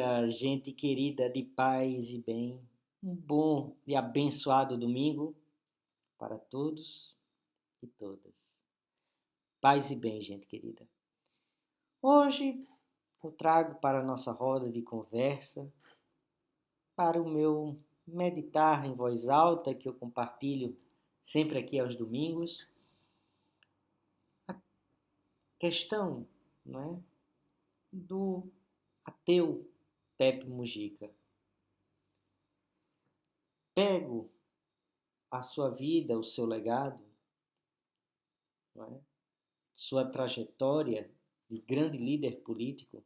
dia, gente querida de paz e bem. Um bom e abençoado domingo para todos e todas. Paz e bem, gente querida. Hoje eu trago para a nossa roda de conversa, para o meu meditar em voz alta que eu compartilho sempre aqui aos domingos, a questão, não é, do ateu Pepe Mujica. Pego a sua vida, o seu legado, não é? Sua trajetória de grande líder político,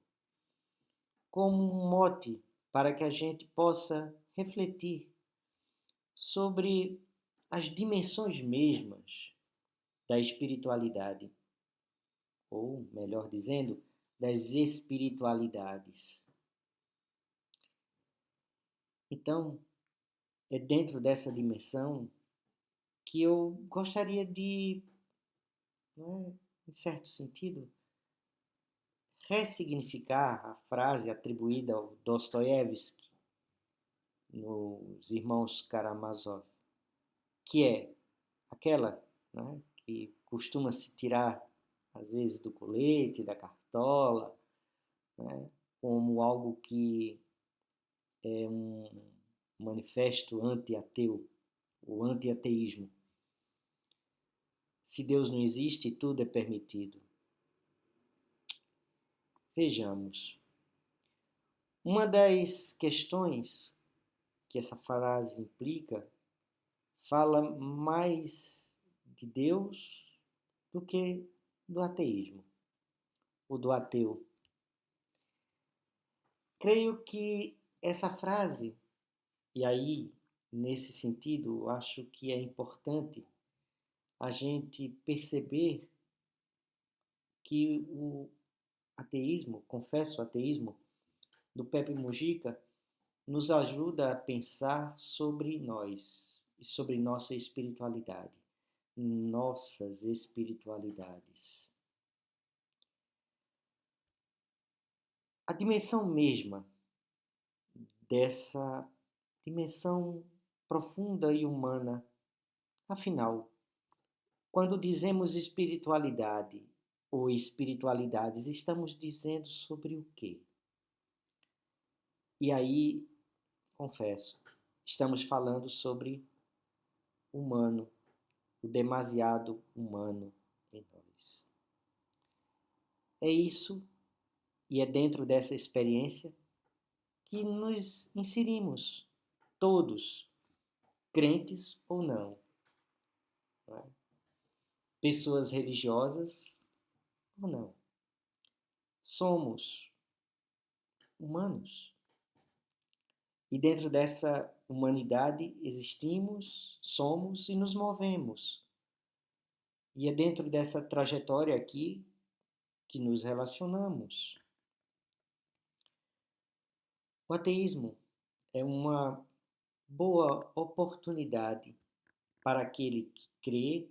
como um mote para que a gente possa refletir sobre as dimensões mesmas da espiritualidade, ou, melhor dizendo, das espiritualidades. Então, é dentro dessa dimensão que eu gostaria de, né, em certo sentido, ressignificar a frase atribuída ao Dostoiévski nos Irmãos Karamazov, que é aquela, né, que costuma se tirar às vezes do colete, da cartola, né, como algo que é um manifesto anti-ateu, o anti-ateísmo. Se Deus não existe, tudo é permitido. Vejamos. Uma das questões que essa frase implica fala mais de Deus do que do ateísmo, ou do ateu. Creio que essa frase, e aí, nesse sentido, acho que é importante a gente perceber que o ateísmo, confesso ateísmo, do Pepe Mujica, nos ajuda a pensar sobre nós e sobre nossa espiritualidade, nossas espiritualidades. A dimensão mesma dessa dimensão profunda e humana, afinal, quando dizemos espiritualidade ou espiritualidades, estamos dizendo sobre o quê? E aí, confesso, estamos falando sobre humano, o demasiado humano em nós. É isso, e é dentro dessa experiência que nos inserimos, todos, crentes ou não, não é? Pessoas religiosas ou não. Somos humanos. E dentro dessa humanidade existimos, somos e nos movemos. E é dentro dessa trajetória aqui que nos relacionamos. O ateísmo é uma boa oportunidade para aquele que crê,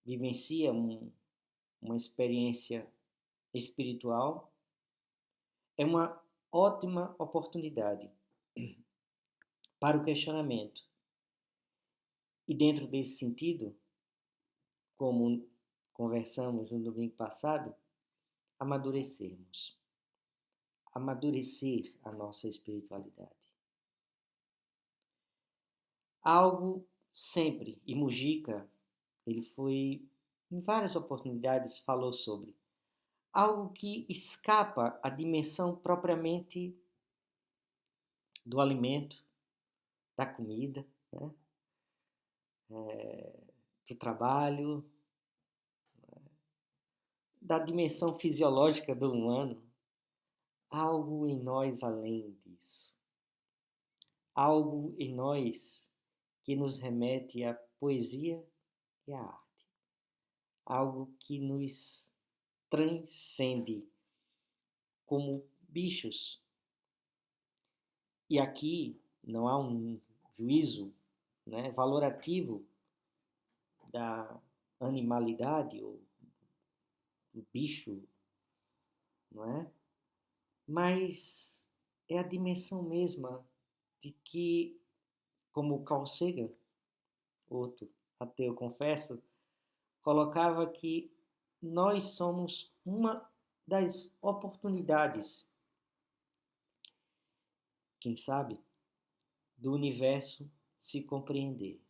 vivencia uma experiência espiritual, é uma ótima oportunidade para o questionamento. E dentro desse sentido, como conversamos no domingo passado, amadurecermos. Amadurecer a nossa espiritualidade. Algo sempre, e Mujica, ele foi, em várias oportunidades, falou sobre algo que escapa à dimensão propriamente do alimento, da comida, né? Do trabalho, da dimensão fisiológica do humano. Algo em nós além disso. Algo em nós que nos remete à poesia e à arte. Algo que nos transcende como bichos. E aqui não há um juízo, né, valorativo da animalidade ou do bicho, não é? mas é a dimensão mesma de que, como Carl Sagan, outro ateu, confesso, colocava que nós somos uma das oportunidades, quem sabe, do universo se compreender.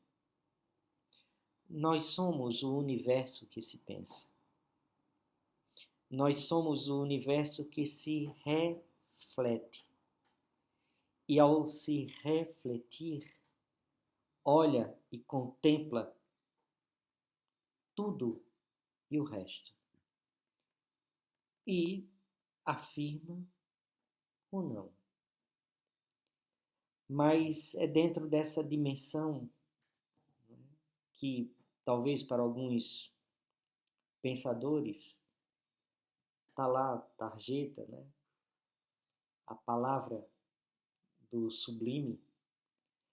Nós somos o universo que se pensa. Nós somos o universo que se reflete. E ao se refletir, olha e contempla tudo e o resto. E afirma ou não. Mas é dentro dessa dimensão, né, que talvez para alguns pensadores está lá a tarjeta, né, a palavra do sublime.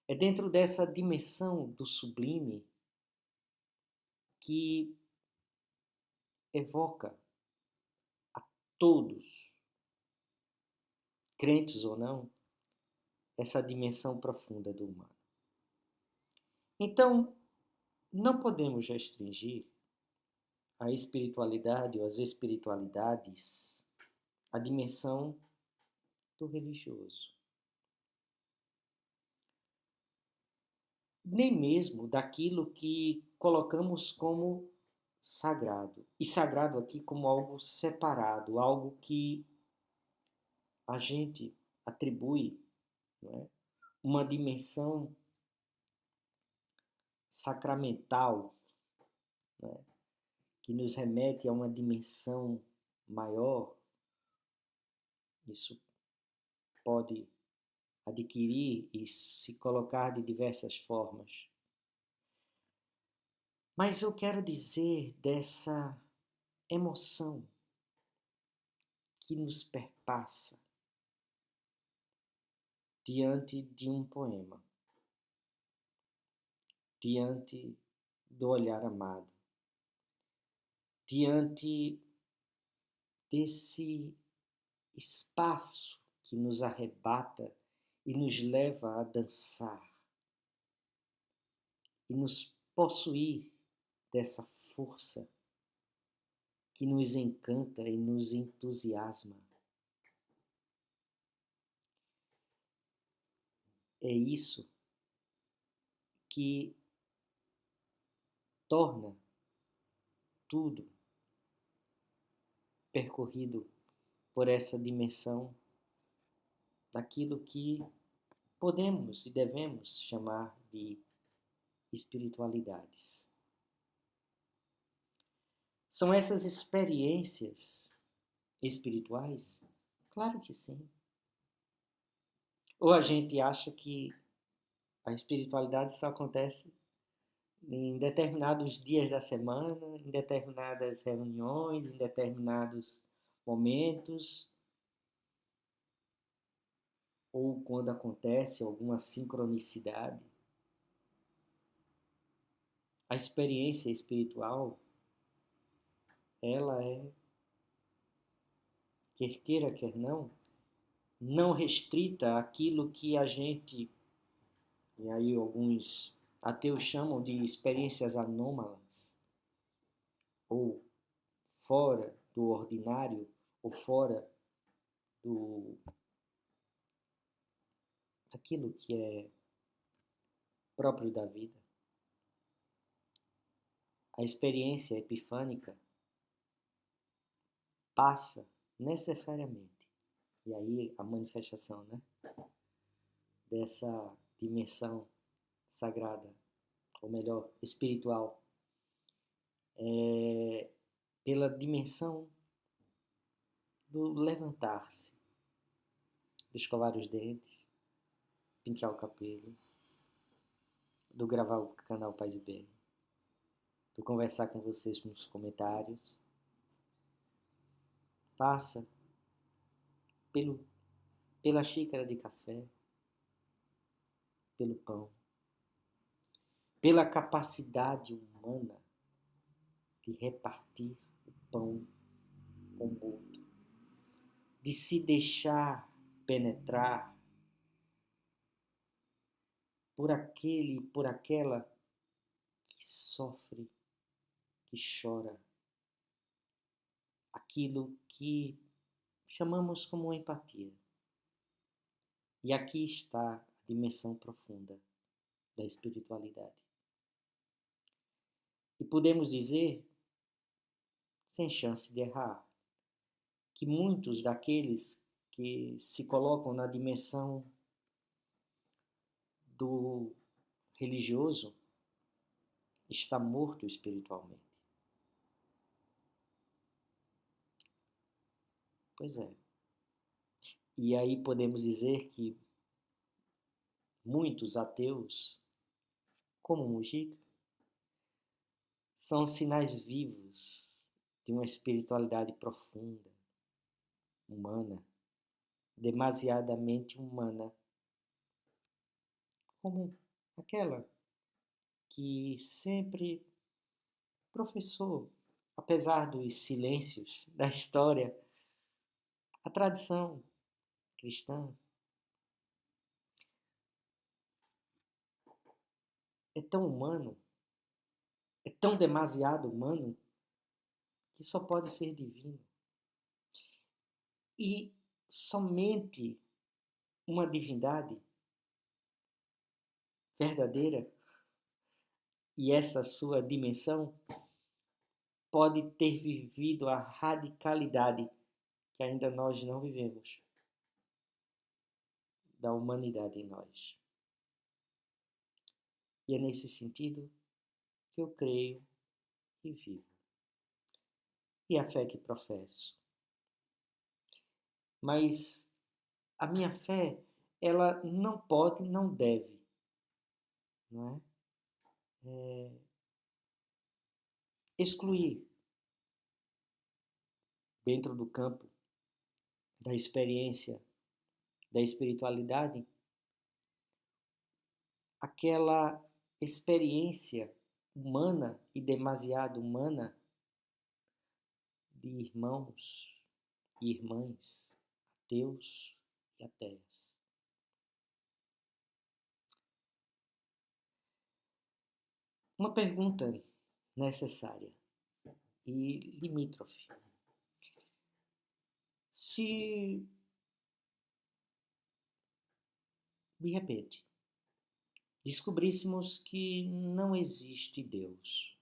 É dentro dessa dimensão do sublime que evoca a todos, crentes ou não, essa dimensão profunda do humano. Então, não podemos restringir a espiritualidade ou as espiritualidades à dimensão do religioso. Nem mesmo daquilo que colocamos como sagrado. E sagrado aqui como algo separado, algo que a gente atribui, não é, uma dimensão sacramental, né, que nos remete a uma dimensão maior. Isso pode adquirir e se colocar de diversas formas. Mas eu quero dizer dessa emoção que nos perpassa diante de um poema, diante do olhar amado, diante desse espaço que nos arrebata e nos leva a dançar e nos possuir dessa força que nos encanta e nos entusiasma. É isso que torna tudo percorrido por essa dimensão daquilo que podemos e devemos chamar de espiritualidades. São essas experiências espirituais? Claro que sim. Ou a gente acha que a espiritualidade só acontece em determinados dias da semana, em determinadas reuniões, em determinados momentos, ou quando acontece alguma sincronicidade. A experiência espiritual, ela é, quer queira, quer não restrita àquilo que a gente, e aí alguns ateus chamam de experiências anômalas, ou fora do ordinário, ou fora do daquilo que é próprio da vida. A experiência epifânica passa necessariamente, e aí a manifestação, né, dessa dimensão sagrada, ou melhor, espiritual, pela dimensão do levantar-se, do escovar os dentes, pintar o cabelo, do gravar o canal Paz e Bem, do conversar com vocês nos comentários. Passa pela xícara de café, pelo pão, pela capacidade humana de repartir o pão com o outro, de se deixar penetrar por aquele, por aquela que sofre, que chora, aquilo que chamamos como empatia. E aqui está a dimensão profunda da espiritualidade. E podemos dizer, sem chance de errar, que muitos daqueles que se colocam na dimensão do religioso está morto espiritualmente. Pois é. E aí podemos dizer que muitos ateus, como Mujica, são sinais vivos de uma espiritualidade profunda, humana, demasiadamente humana, como aquela que sempre professou, apesar dos silêncios da história, a tradição cristã. É tão humano, é tão demasiado humano, que só pode ser divino. E somente uma divindade verdadeira e essa sua dimensão pode ter vivido a radicalidade que ainda nós não vivemos da humanidade em nós. E é nesse sentido que eu creio e vivo. E a fé que professo. Mas a minha fé, ela não pode, não deve, não excluir dentro do campo da experiência, da espiritualidade, aquela experiência humana e demasiado humana de irmãos e irmãs, ateus e ateias. Uma pergunta necessária e limítrofe. Se, de repente, descobríssemos que não existe Deus,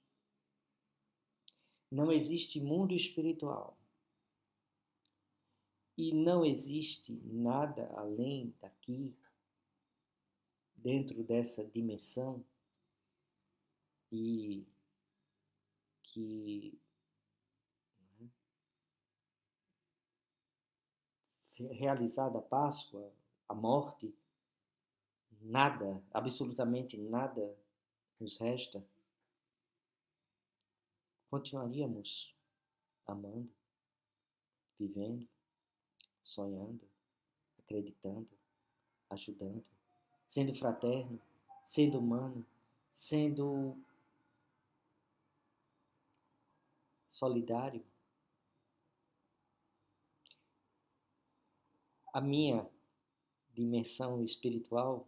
não existe mundo espiritual e não existe nada além daqui, dentro dessa dimensão, e que realizada a Páscoa, a morte, nada, absolutamente nada nos resta, continuaríamos amando, vivendo, sonhando, acreditando, ajudando, sendo fraterno, sendo humano, sendo solidário. A minha dimensão espiritual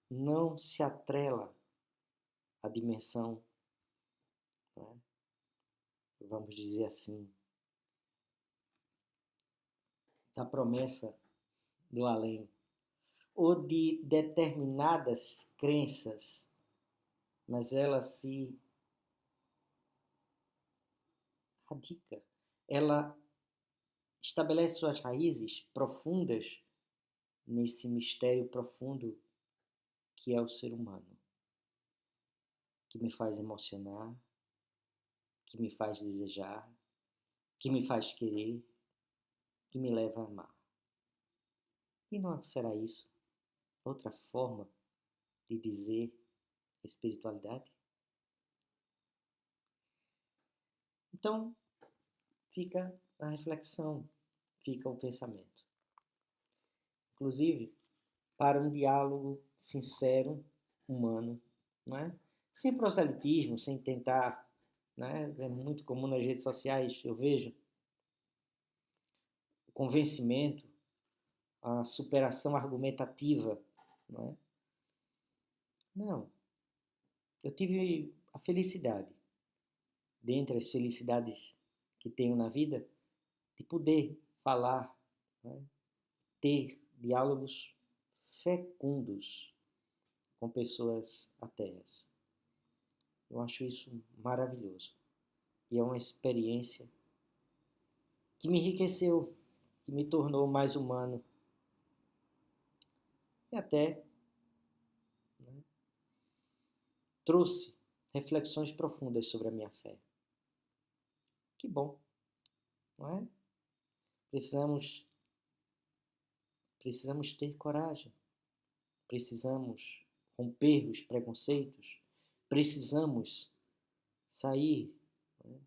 não se atrela à dimensão, né, vamos dizer assim, da promessa do além, ou de determinadas crenças, mas ela se radica, ela estabelece suas raízes profundas nesse mistério profundo que é o ser humano, que me faz emocionar, que me faz desejar, que me faz querer, que me leva a amar. E não será isso outra forma de dizer espiritualidade? Então, fica a reflexão, fica o pensamento. Inclusive, para um diálogo sincero, humano, não é? Sem proselitismo, sem tentar, né? É muito comum nas redes sociais, eu vejo, convencimento, a superação argumentativa, não é? Não. Eu tive a felicidade, dentre as felicidades que tenho na vida, de poder falar, né? Ter diálogos fecundos com pessoas ateias. Eu acho isso maravilhoso. E é uma experiência que me enriqueceu, que me tornou mais humano. E até, né, trouxe reflexões profundas sobre a minha fé. Que bom, não é? Precisamos ter coragem. Precisamos romper os preconceitos. Precisamos sair, né,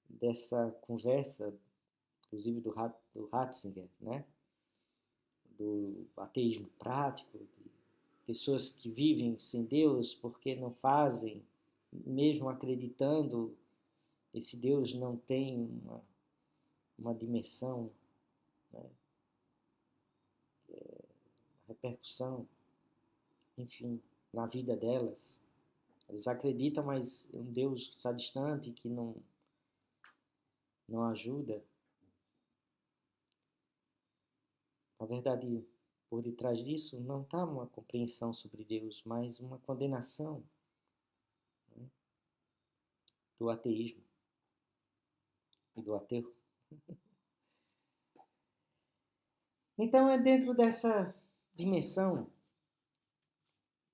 dessa conversa, inclusive do Ratzinger, né? Do ateísmo prático, de pessoas que vivem sem Deus porque não fazem, mesmo acreditando, esse Deus não tem uma dimensão, né? Repercussão, enfim, na vida delas. Eles acreditam, mas um Deus que está distante, que não ajuda. Na verdade, por detrás disso não está uma compreensão sobre Deus, mas uma condenação, né, do ateísmo e do ateu. Então é dentro dessa dimensão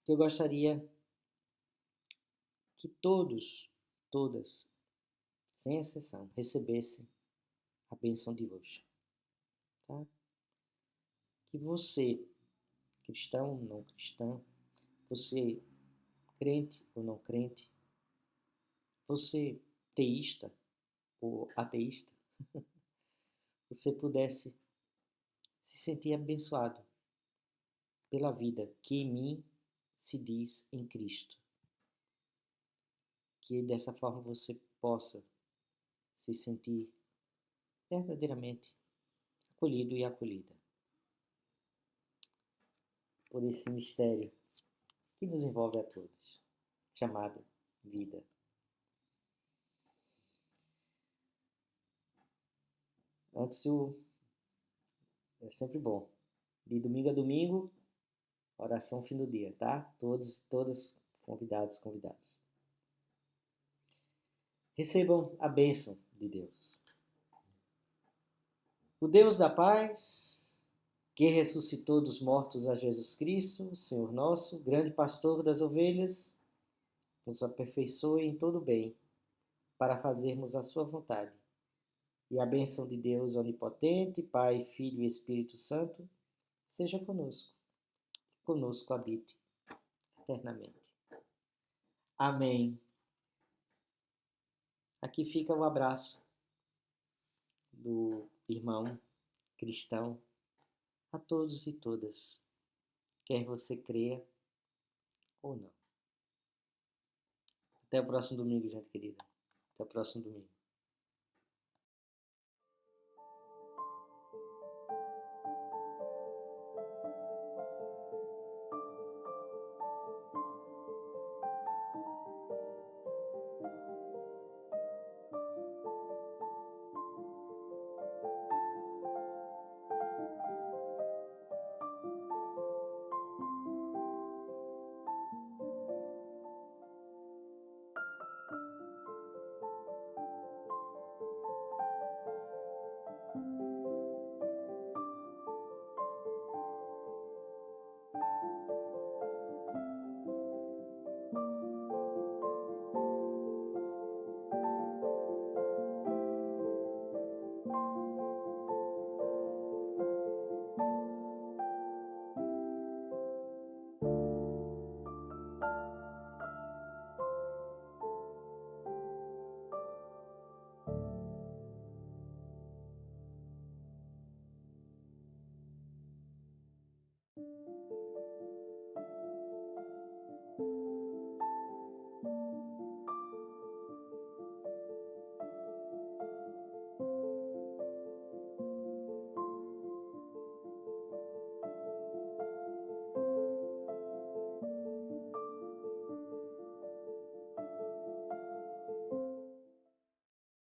que eu gostaria que todas, sem exceção, recebessem a bênção de hoje. Tá? Que você, cristão ou não cristão, você crente ou não crente, você teísta ou ateísta, você pudesse se sentir abençoado pela vida que em mim se diz em Cristo. Que dessa forma você possa se sentir verdadeiramente acolhido e acolhida por esse mistério que nos envolve a todos, chamado vida. É sempre bom, de domingo a domingo, oração fim do dia, tá? Todos convidados. Recebam a bênção de Deus. O Deus da paz, que ressuscitou dos mortos a Jesus Cristo, Senhor nosso, grande pastor das ovelhas, nos aperfeiçoe em todo bem, para fazermos a sua vontade. E a bênção de Deus onipotente, Pai, Filho e Espírito Santo, seja conosco, e conosco habite eternamente. Amém. Aqui fica o abraço do irmão cristão a todos e todas, quer você creia ou não. Até o próximo domingo, gente querida. Até o próximo domingo.